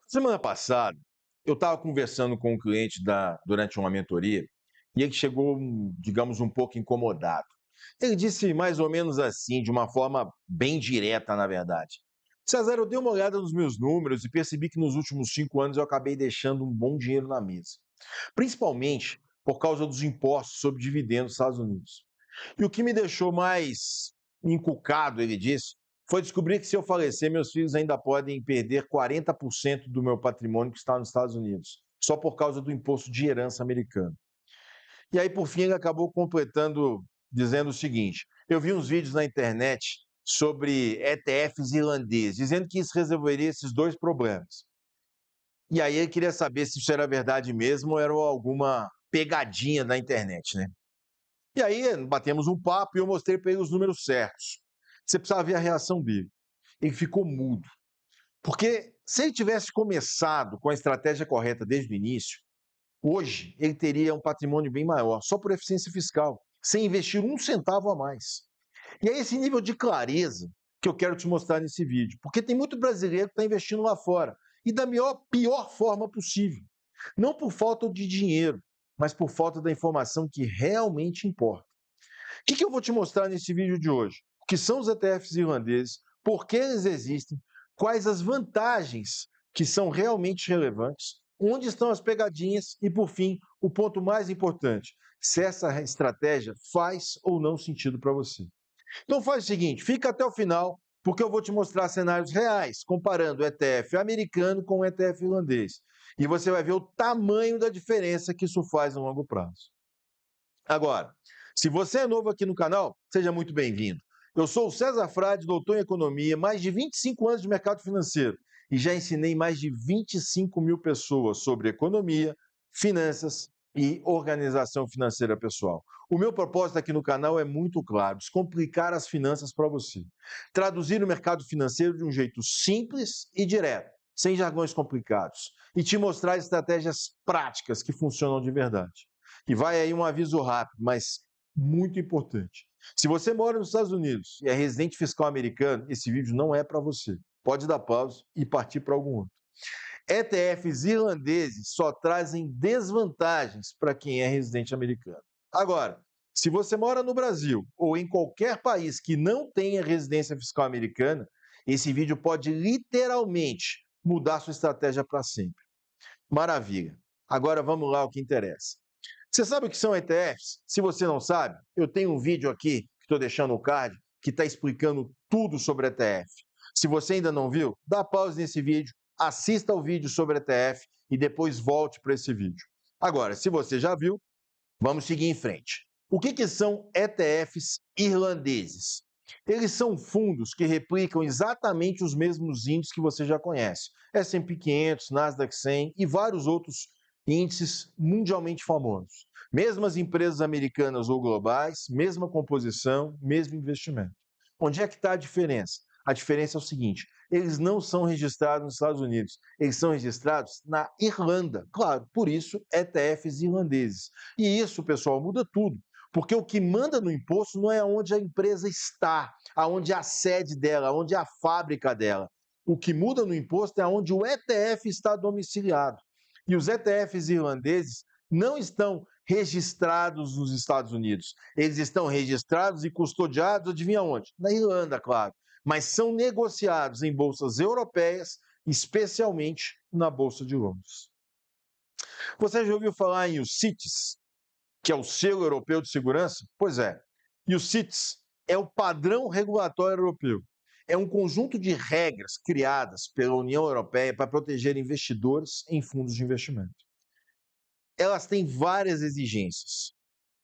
Semana passada, eu estava conversando com um cliente durante uma mentoria e ele chegou, digamos, um pouco incomodado. Ele disse mais ou menos assim, de uma forma bem direta, na verdade. César, eu dei uma olhada nos meus números e percebi que nos últimos 5 anos eu acabei deixando um bom dinheiro na mesa, principalmente por causa dos impostos sobre dividendos dos Estados Unidos. E o que me deixou mais encucado, ele disse, foi descobrir que se eu falecer, meus filhos ainda podem perder 40% do meu patrimônio que está nos Estados Unidos, só por causa do imposto de herança americano. E aí, por fim, ele acabou completando dizendo o seguinte: eu vi uns vídeos na internet sobre ETFs irlandeses, dizendo que isso resolveria esses dois problemas. E aí ele queria saber se isso era verdade mesmo ou era alguma pegadinha da internet, né? E aí batemos um papo e eu mostrei para ele os números certos. Você precisava ver a reação dele. Ele ficou mudo. Porque se ele tivesse começado com a estratégia correta desde o início, hoje ele teria um patrimônio bem maior, só por eficiência fiscal, sem investir um centavo a mais. E é esse nível de clareza que eu quero te mostrar nesse vídeo, porque tem muito brasileiro que está investindo lá fora, e da pior forma possível. Não por falta de dinheiro, mas por falta da informação que realmente importa. O que eu vou te mostrar nesse vídeo de hoje? O que são os ETFs irlandeses, por que eles existem, quais as vantagens que são realmente relevantes, onde estão as pegadinhas e, por fim, o ponto mais importante, se essa estratégia faz ou não sentido para você. Então faz o seguinte, fica até o final, porque eu vou te mostrar cenários reais, comparando o ETF americano com o ETF irlandês. E você vai ver o tamanho da diferença que isso faz no longo prazo. Agora, se você é novo aqui no canal, seja muito bem-vindo. Eu sou o César Frade, doutor em economia, mais de 25 anos de mercado financeiro e já ensinei mais de 25 mil pessoas sobre economia, finanças e organização financeira pessoal. O meu propósito aqui no canal é muito claro: descomplicar as finanças para você. Traduzir o mercado financeiro de um jeito simples e direto, sem jargões complicados, e te mostrar estratégias práticas que funcionam de verdade. E vai aí um aviso rápido, mas muito importante. Se você mora nos Estados Unidos e é residente fiscal americano, esse vídeo não é para você. Pode dar pausa e partir para algum outro. ETFs irlandeses só trazem desvantagens para quem é residente americano. Agora, se você mora no Brasil ou em qualquer país que não tenha residência fiscal americana, esse vídeo pode literalmente mudar sua estratégia para sempre. Maravilha. Agora vamos lá ao que interessa. Você sabe o que são ETFs? Se você não sabe, eu tenho um vídeo aqui, que estou deixando no card, que está explicando tudo sobre ETF. Se você ainda não viu, dá pausa nesse vídeo, assista ao vídeo sobre ETF e depois volte para esse vídeo. Agora, se você já viu, vamos seguir em frente. O que são ETFs irlandeses? Eles são fundos que replicam exatamente os mesmos índices que você já conhece. S&P 500, Nasdaq 100 e vários outros índices mundialmente famosos. Mesmas empresas americanas ou globais, mesma composição, mesmo investimento. Onde é que está a diferença? A diferença é o seguinte: eles não são registrados nos Estados Unidos, eles são registrados na Irlanda. Claro, por isso ETFs irlandeses. E isso, pessoal, muda tudo. Porque o que manda no imposto não é onde a empresa está, aonde é a sede dela, onde é a fábrica dela. O que muda no imposto é onde o ETF está domiciliado. E os ETFs irlandeses não estão registrados nos Estados Unidos. Eles estão registrados e custodiados, adivinha onde? Na Irlanda, claro. Mas são negociados em bolsas europeias, especialmente na Bolsa de Londres. Você já ouviu falar em UCITS, que é o selo europeu de segurança? Pois é. E o CITES é o padrão regulatório europeu. É um conjunto de regras criadas pela União Europeia para proteger investidores em fundos de investimento. Elas têm várias exigências.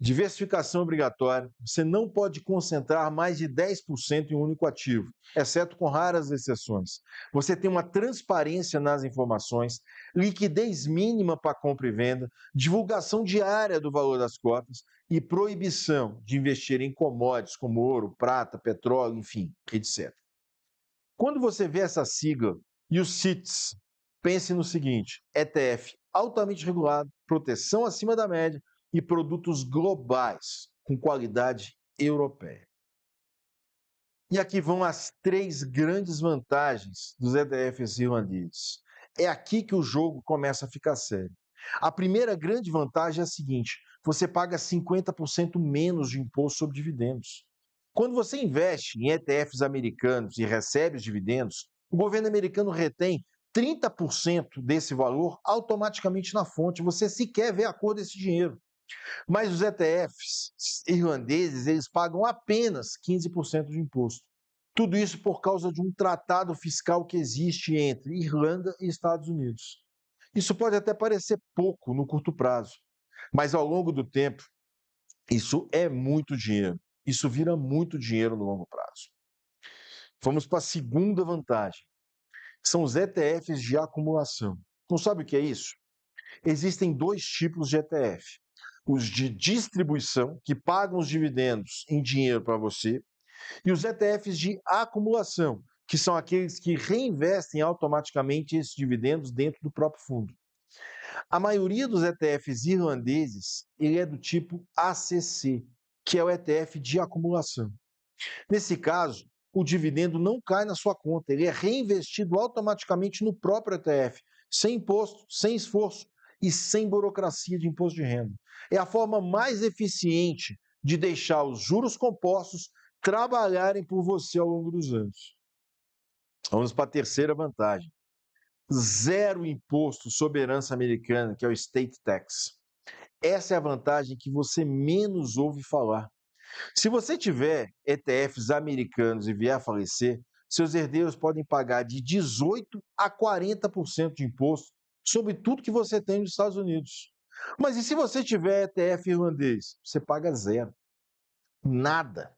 Diversificação obrigatória, você não pode concentrar mais de 10% em um único ativo, exceto com raras exceções. Você tem uma transparência nas informações, liquidez mínima para compra e venda, divulgação diária do valor das cotas e proibição de investir em commodities como ouro, prata, petróleo, enfim, etc. Quando você vê essa sigla e os CITES, pense no seguinte: ETF altamente regulado, proteção acima da média e produtos globais com qualidade europeia. E aqui vão as 3 grandes vantagens dos ETFs irlandeses. é aqui que o jogo começa a ficar sério. A primeira grande vantagem é a seguinte: você paga 50% menos de imposto sobre dividendos. Quando você investe em ETFs americanos e recebe os dividendos, o governo americano retém 30% desse valor automaticamente na fonte. Você sequer vê a cor desse dinheiro. Mas os ETFs irlandeses, eles pagam apenas 15% de imposto. Tudo isso por causa de um tratado fiscal que existe entre Irlanda e Estados Unidos. Isso pode até parecer pouco no curto prazo, mas ao longo do tempo, isso é muito dinheiro. Isso vira muito dinheiro no longo prazo. Vamos para a segunda vantagem. São os ETFs de acumulação. Não sabe o que é isso? Existem dois tipos de ETF. Os de distribuição, que pagam os dividendos em dinheiro para você, e os ETFs de acumulação, que são aqueles que reinvestem automaticamente esses dividendos dentro do próprio fundo. A maioria dos ETFs irlandeses, ele é do tipo ACC, que é o ETF de acumulação. Nesse caso, o dividendo não cai na sua conta, ele é reinvestido automaticamente no próprio ETF, sem imposto, sem esforço e sem burocracia de imposto de renda. É a forma mais eficiente de deixar os juros compostos trabalharem por você ao longo dos anos. Vamos para a terceira vantagem. Zero imposto sobre herança americana, que é o Estate Tax. Essa é a vantagem que você menos ouve falar. Se você tiver ETFs americanos e vier a falecer, seus herdeiros podem pagar de 18% a 40% de imposto sobre tudo que você tem nos Estados Unidos. Mas e se você tiver ETF irlandês? Você paga zero. Nada.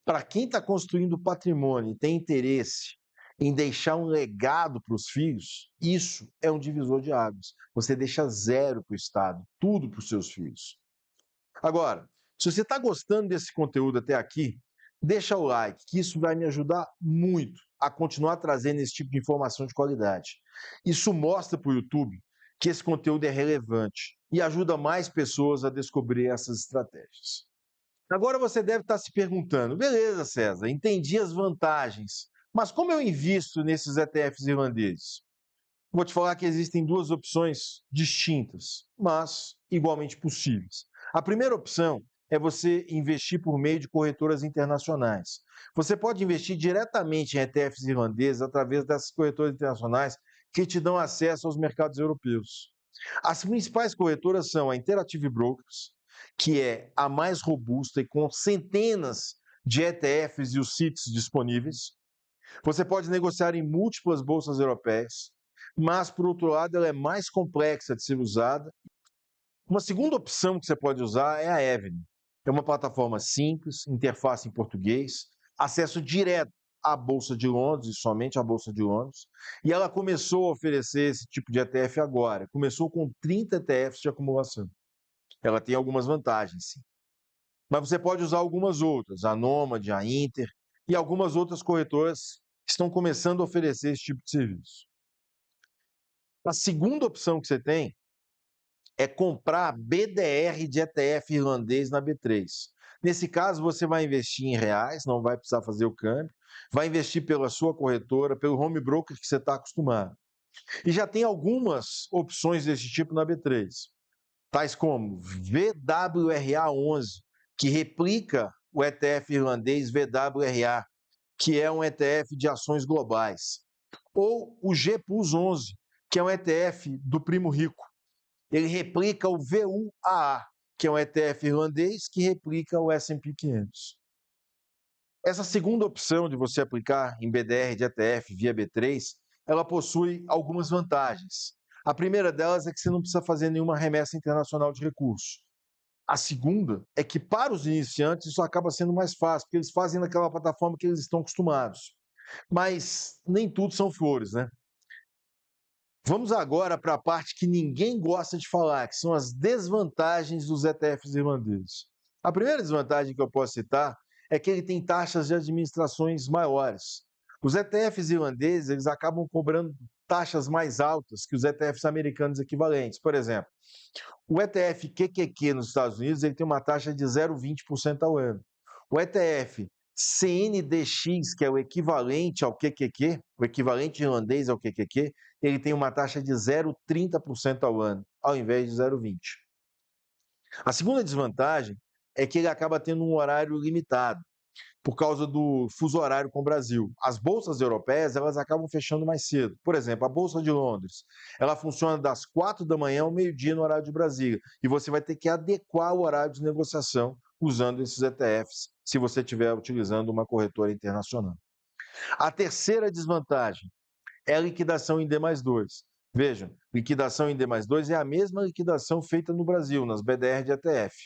Para quem está construindo patrimônio e tem interesse em deixar um legado para os filhos, isso é um divisor de águas. Você deixa zero para o Estado, tudo para os seus filhos. Agora, se você está gostando desse conteúdo até aqui, deixa o like, que isso vai me ajudar muito a continuar trazendo esse tipo de informação de qualidade. Isso mostra para o YouTube que esse conteúdo é relevante e ajuda mais pessoas a descobrir essas estratégias. Agora você deve estar se perguntando, beleza, César, entendi as vantagens, mas como eu invisto nesses ETFs irlandeses? Vou te falar que existem duas opções distintas, mas igualmente possíveis. A primeira opção é você investir por meio de corretoras internacionais. Você pode investir diretamente em ETFs irlandeses através dessas corretoras internacionais que te dão acesso aos mercados europeus. As principais corretoras são a Interactive Brokers, que é a mais robusta e com centenas de ETFs e os CITs disponíveis. Você pode negociar em múltiplas bolsas europeias, mas, por outro lado, ela é mais complexa de ser usada. Uma segunda opção que você pode usar é a Avenue. É uma plataforma simples, interface em português, acesso direto à Bolsa de Londres, e somente à Bolsa de Londres, e ela começou a oferecer esse tipo de ETF agora. Começou com 30 ETFs de acumulação. Ela tem algumas vantagens, sim. Mas você pode usar algumas outras, a Nomad, a Inter e algumas outras corretoras que estão começando a oferecer esse tipo de serviço. A segunda opção que você tem é comprar BDR de ETF irlandês na B3. Nesse caso, você vai investir em reais, não vai precisar fazer o câmbio, vai investir pela sua corretora, pelo home broker que você está acostumado. E já tem algumas opções desse tipo na B3, tais como VWRA11, que replica o ETF irlandês VWRA, que é um ETF de ações globais, ou o GPUS11, que é um ETF do primo rico. Ele replica o VUAA, que é um ETF irlandês que replica o S&P 500. Essa segunda opção de você aplicar em BDR de ETF via B3, ela possui algumas vantagens. A primeira delas é que você não precisa fazer nenhuma remessa internacional de recursos. A segunda é que, para os iniciantes, isso acaba sendo mais fácil, porque eles fazem naquela plataforma que eles estão acostumados. Mas nem tudo são flores, né? Vamos agora para a parte que ninguém gosta de falar, que são as desvantagens dos ETFs irlandeses. A primeira desvantagem que eu posso citar é que ele tem taxas de administrações maiores. Os ETFs irlandeses, eles acabam cobrando taxas mais altas que os ETFs americanos equivalentes. Por exemplo, o ETF QQQ nos Estados Unidos, ele tem uma taxa de 0,20% ao ano. O ETF CNDX, que é o equivalente ao QQQ, o equivalente irlandês ao QQQ, ele tem uma taxa de 0,30% ao ano, ao invés de 0,20%. A segunda desvantagem é que ele acaba tendo um horário limitado, por causa do fuso horário com o Brasil. As bolsas europeias, elas acabam fechando mais cedo. Por exemplo, a Bolsa de Londres, ela funciona das 4 da manhã ao meio-dia no horário de Brasília, e você vai ter que adequar o horário de negociação usando esses ETFs, se você estiver utilizando uma corretora internacional. A terceira desvantagem é a liquidação em D mais 2. Vejam, liquidação em D mais 2 é a mesma liquidação feita no Brasil, nas BDR de ETF.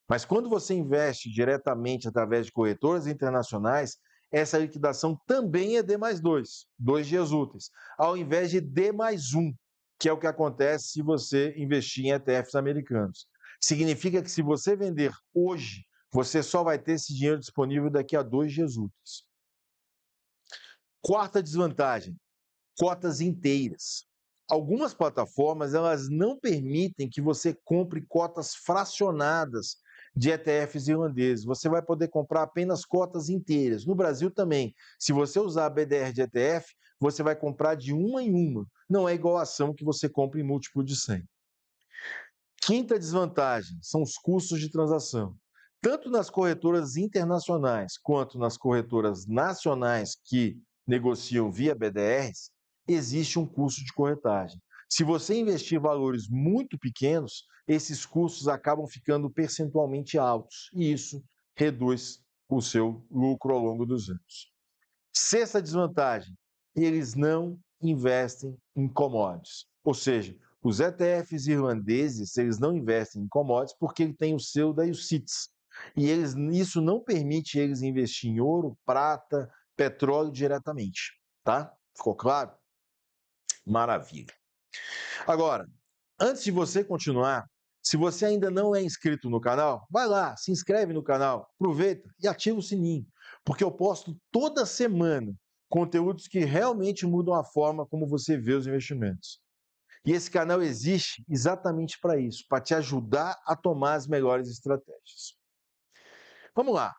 Mas quando você investe diretamente através de corretoras internacionais, essa liquidação também é D mais 2, 2 dias úteis, ao invés de D mais 1, que é o que acontece se você investir em ETFs americanos. Significa que se você vender hoje, você só vai ter esse dinheiro disponível daqui a 2 dias úteis. Quarta desvantagem, cotas inteiras. Algumas plataformas, elas não permitem que você compre cotas fracionadas de ETFs irlandeses. Você vai poder comprar apenas cotas inteiras. No Brasil também. Se você usar a BDR de ETF, você vai comprar de uma em uma. Não é igual a ação que você compra em múltiplo de 100. Quinta desvantagem são os custos de transação. Tanto nas corretoras internacionais quanto nas corretoras nacionais que negociam via BDRs, existe um custo de corretagem. Se você investir valores muito pequenos, esses custos acabam ficando percentualmente altos e isso reduz o seu lucro ao longo dos anos. Sexta desvantagem, eles não investem em commodities, ou seja, os ETFs irlandeses, eles não investem em commodities porque ele tem o seu da UCITS. E isso não permite eles investir em ouro, prata, petróleo diretamente, tá? Ficou claro? Maravilha. Agora, antes de você continuar, se você ainda não é inscrito no canal, vai lá, se inscreve no canal, aproveita e ativa o sininho, porque eu posto toda semana conteúdos que realmente mudam a forma como você vê os investimentos. E esse canal existe exatamente para isso, para te ajudar a tomar as melhores estratégias. Vamos lá.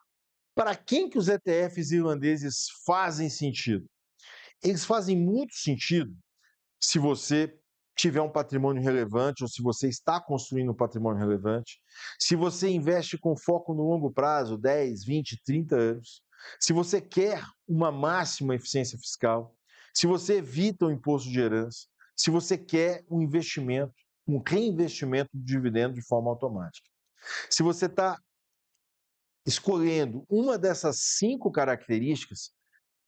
Para quem que os ETFs irlandeses fazem sentido? Eles fazem muito sentido se você tiver um patrimônio relevante ou se você está construindo um patrimônio relevante, se você investe com foco no longo prazo, 10, 20, 30 anos, se você quer uma máxima eficiência fiscal, se você evita o imposto de herança, se você quer um investimento, um reinvestimento de dividendo de forma automática. Se você está escolhendo uma dessas 5 características,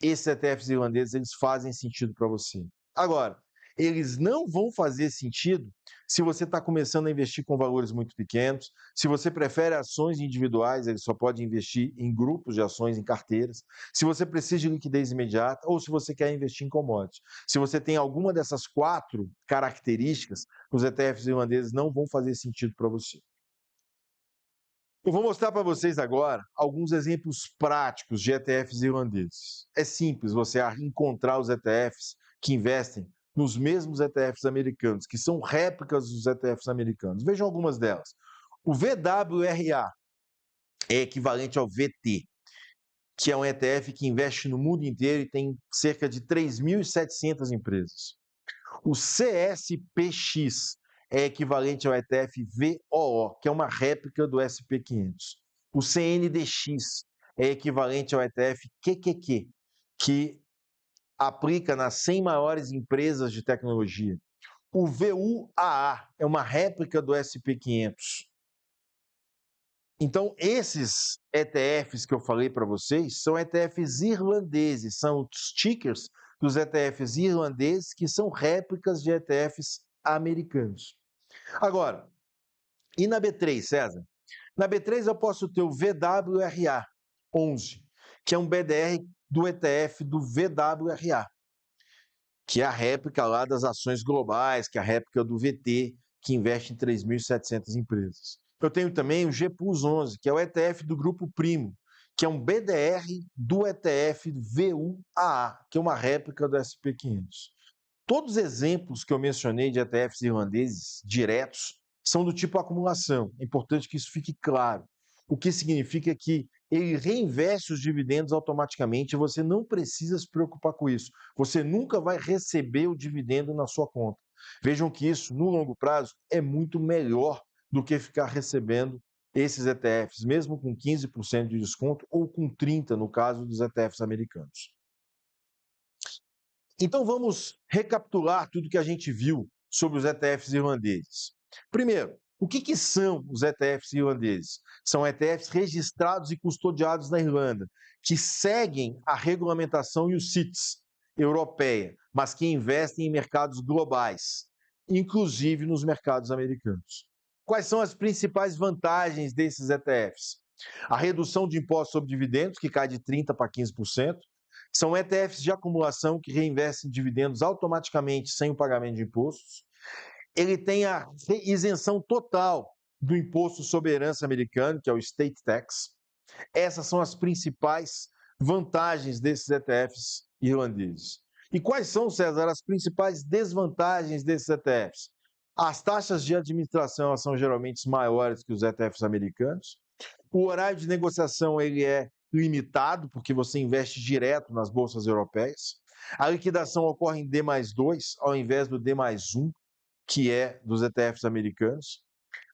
esses ETFs irlandeses eles fazem sentido para você. Agora, eles não vão fazer sentido se você está começando a investir com valores muito pequenos, se você prefere ações individuais, ele só pode investir em grupos de ações, em carteiras, se você precisa de liquidez imediata ou se você quer investir em commodities. Se você tem alguma dessas 4 características, os ETFs irlandeses não vão fazer sentido para você. Eu vou mostrar para vocês agora alguns exemplos práticos de ETFs irlandeses. É simples você encontrar os ETFs que investem nos mesmos ETFs americanos, que são réplicas dos ETFs americanos. Vejam algumas delas. O VWRA é equivalente ao VT, que é um ETF que investe no mundo inteiro e tem cerca de 3.700 empresas. O CSPX é equivalente ao ETF VOO, que é uma réplica do SP500. O CNDX é equivalente ao ETF QQQ, que aplica nas 100 maiores empresas de tecnologia. O VUAA é uma réplica do SP500. Então, esses ETFs que eu falei para vocês são ETFs irlandeses, são os tickers dos ETFs irlandeses que são réplicas de ETFs americanos. Agora, e na B3, César? Na B3 eu posso ter o VWRA 11, que é um BDR do ETF do VWRA, que é a réplica lá das ações globais, que é a réplica do VT, que investe em 3.700 empresas. Eu tenho também o GPUS 11, que é o ETF do Grupo Primo, que é um BDR do ETF VUAA, que é uma réplica do SP500. Todos os exemplos que eu mencionei de ETFs irlandeses diretos são do tipo acumulação. É importante que isso fique claro. O que significa que ele reinveste os dividendos automaticamente e você não precisa se preocupar com isso. Você nunca vai receber o dividendo na sua conta. Vejam que isso, no longo prazo, é muito melhor do que ficar recebendo esses ETFs, mesmo com 15% de desconto ou com 30% no caso dos ETFs americanos. Então vamos recapitular tudo que a gente viu sobre os ETFs irlandeses. Primeiro, o que são os ETFs irlandeses? São ETFs registrados e custodiados na Irlanda, que seguem a regulamentação UCITS europeia, mas que investem em mercados globais, inclusive nos mercados americanos. Quais são as principais vantagens desses ETFs? A redução de impostos sobre dividendos, que cai de 30% para 15%. São ETFs de acumulação que reinvestem dividendos automaticamente sem o pagamento de impostos. Ele tem a isenção total do imposto sobre herança americano, que é o State Tax. Essas são as principais vantagens desses ETFs irlandeses. E quais são, César, as principais desvantagens desses ETFs? As taxas de administração são geralmente maiores que os ETFs americanos. O horário de negociação ele é limitado, porque você investe direto nas bolsas europeias. A liquidação ocorre em D+2, ao invés do D+1, que é dos ETFs americanos.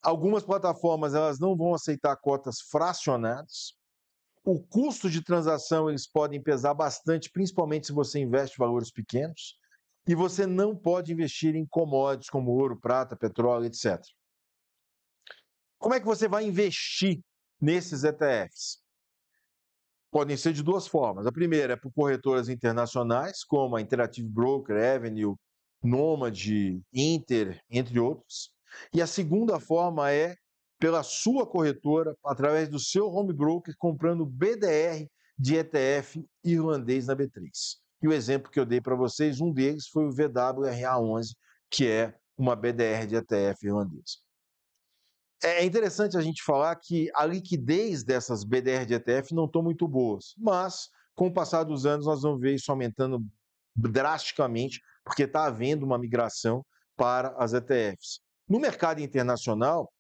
Algumas plataformas elas não vão aceitar cotas fracionadas. O custo de transação eles podem pesar bastante, principalmente se você investe valores pequenos. E você não pode investir em commodities como ouro, prata, petróleo, etc. Como é que você vai investir nesses ETFs? Podem ser de duas formas. A primeira é por corretoras internacionais, como a Interactive Broker, Avenue, Nomad, Inter, entre outros. E a segunda forma é pela sua corretora, através do seu home broker, comprando BDR de ETF irlandês na B3. E o exemplo que eu dei para vocês, um deles foi o VWRA11, que é uma BDR de ETF irlandês. É interessante a gente falar que a liquidez dessas BDR de ETF não estão muito boas, mas com o passar dos anos nós vamos ver isso aumentando drasticamente, porque está havendo uma migração para as ETFs. No mercado internacional,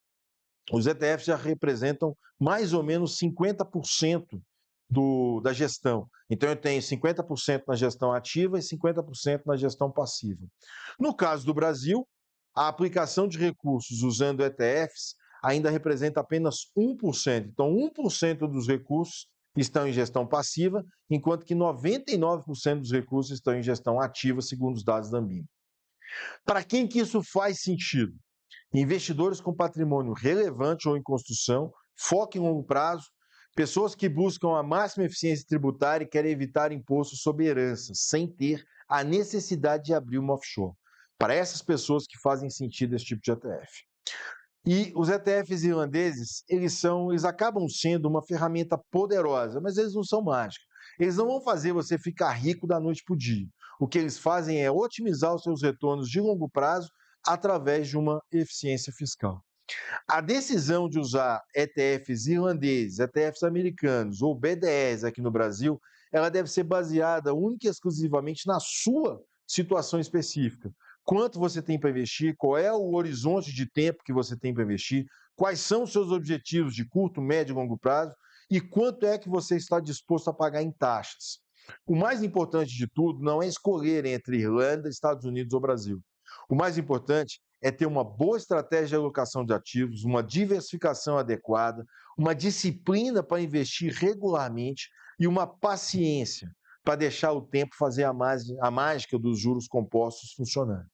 os ETFs já representam mais ou menos 50% da gestão. Então, eu tenho 50% na gestão ativa e 50% na gestão passiva. No caso do Brasil, a aplicação de recursos usando ETFs ainda representa apenas 1%. Então, 1% dos recursos estão em gestão passiva, enquanto que 99% dos recursos estão em gestão ativa, segundo os dados da Anbima. Para quem que isso faz sentido? Investidores com patrimônio relevante ou em construção, foco em longo prazo, pessoas que buscam a máxima eficiência tributária e querem evitar imposto sobre herança, sem ter a necessidade de abrir uma offshore. Para essas pessoas que fazem sentido esse tipo de ETF. E os ETFs irlandeses, eles acabam sendo uma ferramenta poderosa, mas eles não são mágicos. Eles não vão fazer você ficar rico da noite para o dia. O que eles fazem é otimizar os seus retornos de longo prazo através de uma eficiência fiscal. A decisão de usar ETFs irlandeses, ETFs americanos ou BDRs aqui no Brasil, ela deve ser baseada única e exclusivamente na sua situação específica. Quanto você tem para investir, qual é o horizonte de tempo que você tem para investir, quais são os seus objetivos de curto, médio e longo prazo e quanto é que você está disposto a pagar em taxas. O mais importante de tudo não é escolher entre Irlanda, Estados Unidos ou Brasil. O mais importante é ter uma boa estratégia de alocação de ativos, uma diversificação adequada, uma disciplina para investir regularmente e uma paciência para deixar o tempo fazer a mágica dos juros compostos funcionar.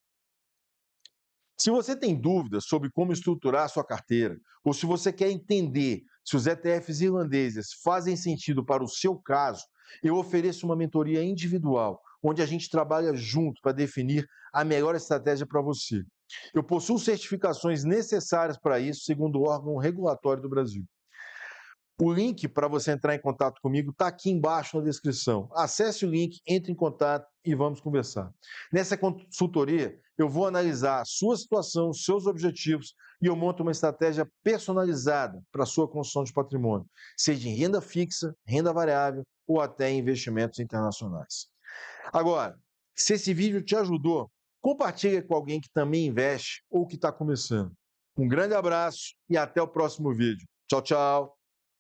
Se você tem dúvidas sobre como estruturar a sua carteira, ou se você quer entender se os ETFs irlandeses fazem sentido para o seu caso, eu ofereço uma mentoria individual, onde a gente trabalha junto para definir a melhor estratégia para você. Eu possuo certificações necessárias para isso, segundo o órgão regulatório do Brasil. O link para você entrar em contato comigo está aqui embaixo na descrição. Acesse o link, entre em contato e vamos conversar. Nessa consultoria, eu vou analisar a sua situação, os seus objetivos e eu monto uma estratégia personalizada para a sua construção de patrimônio, seja em renda fixa, renda variável ou até em investimentos internacionais. Agora, se esse vídeo te ajudou, compartilhe com alguém que também investe ou que está começando. Um grande abraço e até o próximo vídeo. Tchau, tchau!